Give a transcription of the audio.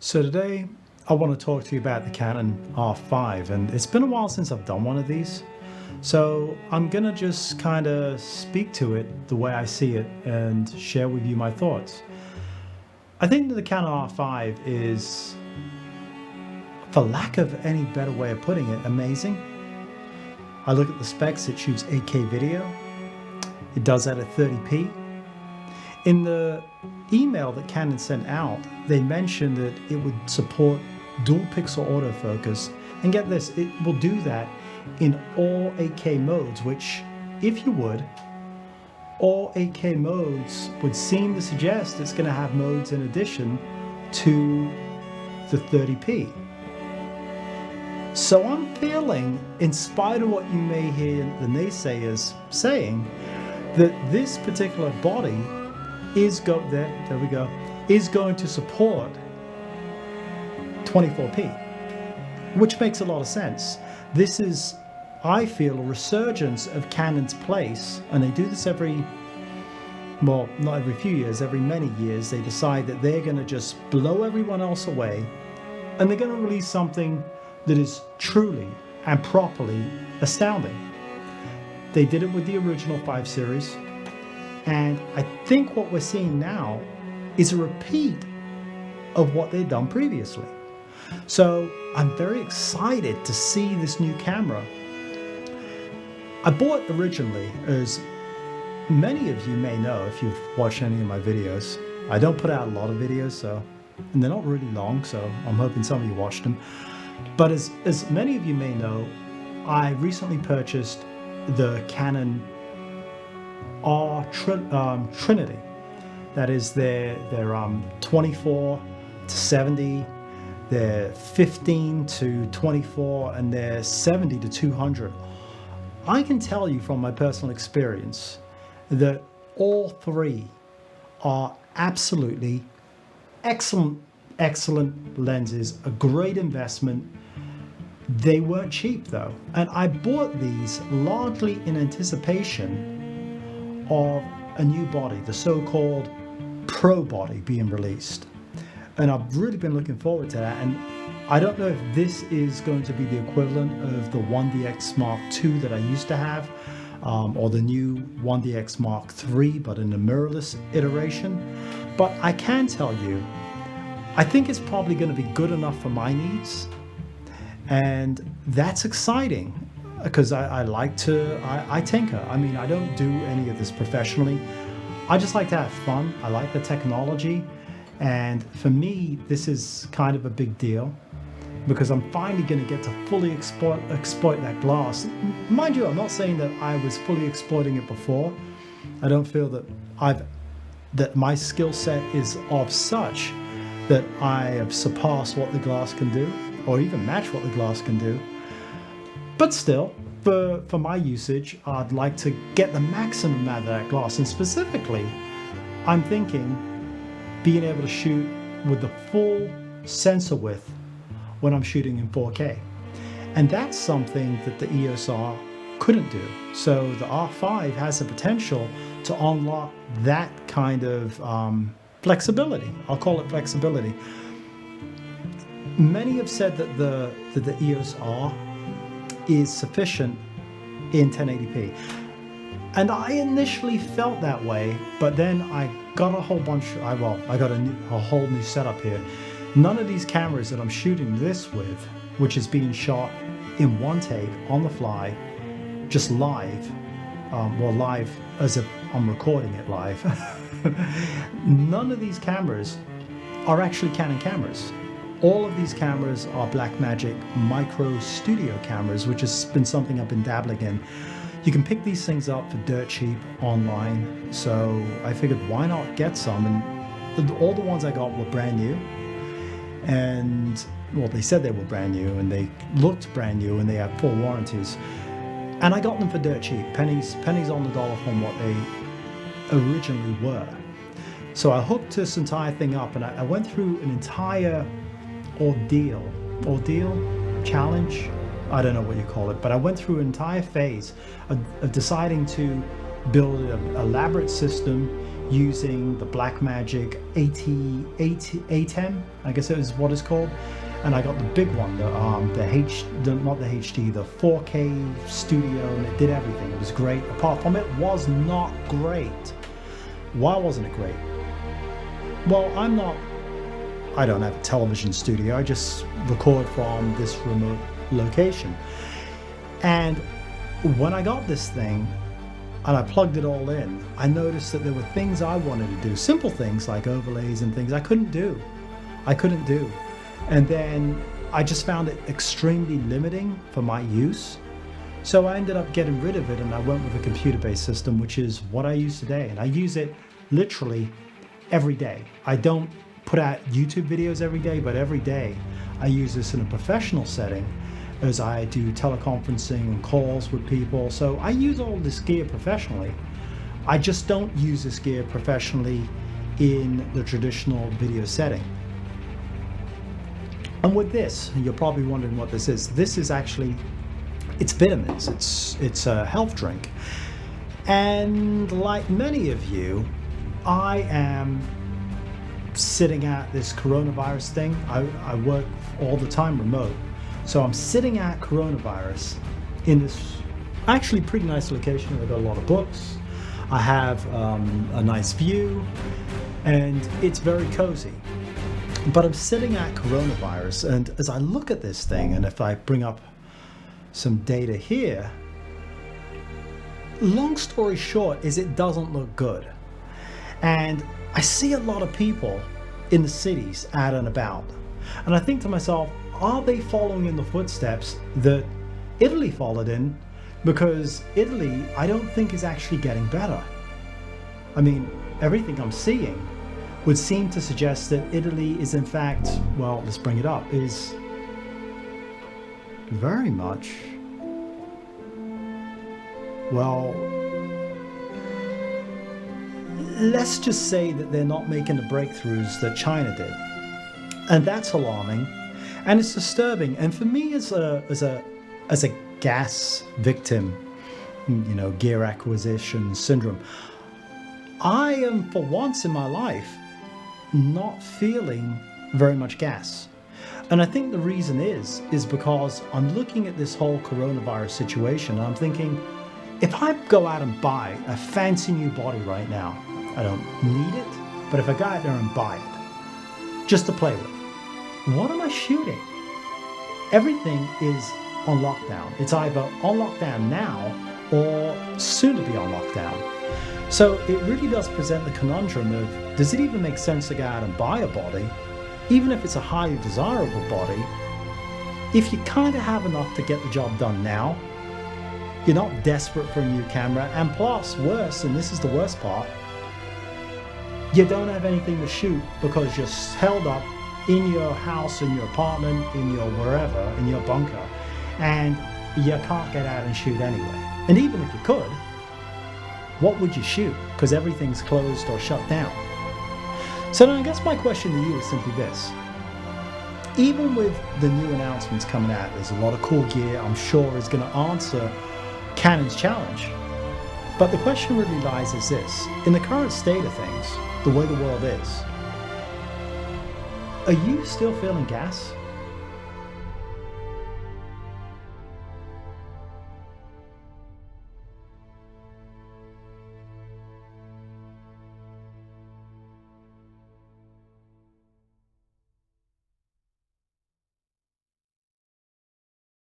So today I want to talk to you about the Canon R5, and it's been a while since I've done one of these. So I'm gonna just kind of speak to it the way I see it and share with you my thoughts. I think that the Canon R5 is, for lack of any better way of putting it, amazing. I look at the specs, it shoots 8K video. It does that at 30p. In the email that Canon sent out, they mentioned that it would support dual pixel autofocus. And get this, it will do that in all 8K modes, which, if you would, all 8K modes would seem to suggest it's going to have modes in addition to the 30p. So I'm feeling, in spite of what you may hear the naysayers saying, that this particular body is going to support 24p, which makes a lot of sense. This is, I feel, a resurgence of Canon's place, and they do this every, well, not every few years, every many years. They decide that they're going to just blow everyone else away, and they're going to release something that is truly and properly astounding. They did it with the original 5 series, and I think what we're seeing now is a repeat of what they'd done previously. So I'm very excited to see this new camera. I bought originally, as many of you may know if you've watched any of my videos. I don't put out a lot of videos, and they're not really long, so I'm hoping some of you watched them. But as many of you may know, I recently purchased the Canon Trinity. That is their 24 to 70, their 15 to 24, and their 70 to 200. I can tell you from my personal experience that all three are absolutely excellent lenses, a great investment. They weren't cheap though, and I bought these largely in anticipation of a new body, the so-called Pro body being released. And I've really been looking forward to that, and I don't know if this is going to be the equivalent of the 1DX Mark II that I used to have, or the new 1DX Mark III, but in a mirrorless iteration. But I can tell you, I think it's probably going to be good enough for my needs, and that's exciting because I tinker. I mean, I don't do any of this professionally. I just like to have fun. I like the technology, and for me, this is kind of a big deal because I'm finally going to get to fully exploit that glass. Mind you, I'm not saying that I was fully exploiting it before. I don't feel that my skill set is of such that I have surpassed what the glass can do, or even match what the glass can do. But still, for my usage, I'd like to get the maximum out of that glass. And specifically, I'm thinking being able to shoot with the full sensor width when I'm shooting in 4K. And that's something that the EOS R couldn't do. So the R5 has the potential to unlock that kind of flexibility. I'll call it flexibility. Many have said that the EOS R is sufficient in 1080p. And I initially felt that way, but then I got a whole bunch, I got a whole new setup here. None of these cameras that I'm shooting this with, which is being shot in one take, on the fly, just live, live as if I'm recording it live. None of these cameras are actually Canon cameras. All of these cameras are Blackmagic micro studio cameras, which has been something I've been dabbling in. You can pick these things up for dirt cheap online, so I figured why not get some, and all the ones I got were brand new, and well, they said they were brand new, and they looked brand new, and they had full warranties, and I got them for dirt cheap, pennies on the dollar from what they originally were. So I hooked this entire thing up, and I went through an entire ordeal, challenge, I don't know what you call it, but I went through an entire phase of deciding to build an elaborate system using the Blackmagic 8010, I guess it is what it's called. And I got the big one, not the HD, the 4K Studio, and it did everything. It was great. Apart from it was not great. Why wasn't it great? Well, I don't have a television studio. I just record from this remote location. And when I got this thing and I plugged it all in, I noticed that there were things I wanted to do, simple things like overlays and things I couldn't do. And then I just found it extremely limiting for my use. So I ended up getting rid of it, and I went with a computer-based system, which is what I use today. And I use it literally every day. I don't put out YouTube videos every day, but every day I use this in a professional setting as I do teleconferencing and calls with people. So I use all this gear professionally. I just don't use this gear professionally in the traditional video setting. And with this, you're probably wondering what this is. This is actually, it's vitamins. It's a health drink. And like many of you, I am sitting at this coronavirus thing. I work all the time remote. So I'm sitting at coronavirus in this actually pretty nice location. I've got a lot of books. I have a nice view, and it's very cozy. But I'm sitting at coronavirus, and as I look at this thing, and if I bring up some data here, long story short is it doesn't look good. And I see a lot of people in the cities out and about. And I think to myself, are they following in the footsteps that Italy followed in? Because Italy, I don't think, is actually getting better. I mean, everything I'm seeing would seem to suggest that Italy is in fact, well, let's bring it up, is very much, well, let's just say that they're not making the breakthroughs that China did. And that's alarming, and it's disturbing. And for me as a gas victim, you know, gear acquisition syndrome, I am, for once in my life, not feeling very much gas. And I think the reason is because I'm looking at this whole coronavirus situation, and I'm thinking, if I go out and buy a fancy new body right now, I don't need it, but if I go out there and buy it, just to play with, what am I shooting? Everything is on lockdown. It's either on lockdown now or soon to be on lockdown. So it really does present the conundrum of, does it even make sense to go out and buy a body, even if it's a highly desirable body, if you kind of have enough to get the job done now? You're not desperate for a new camera, and plus, worse, and this is the worst part, you don't have anything to shoot because you're held up in your house, in your apartment, in your wherever, in your bunker, and you can't get out and shoot anyway. And even if you could, what would you shoot? Because everything's closed or shut down. So then I guess my question to you is simply this. Even with the new announcements coming out, there's a lot of cool gear I'm sure is going to answer Canon's challenge. But the question really lies is this. In the current state of things, the way the world is, are you still feeling gas?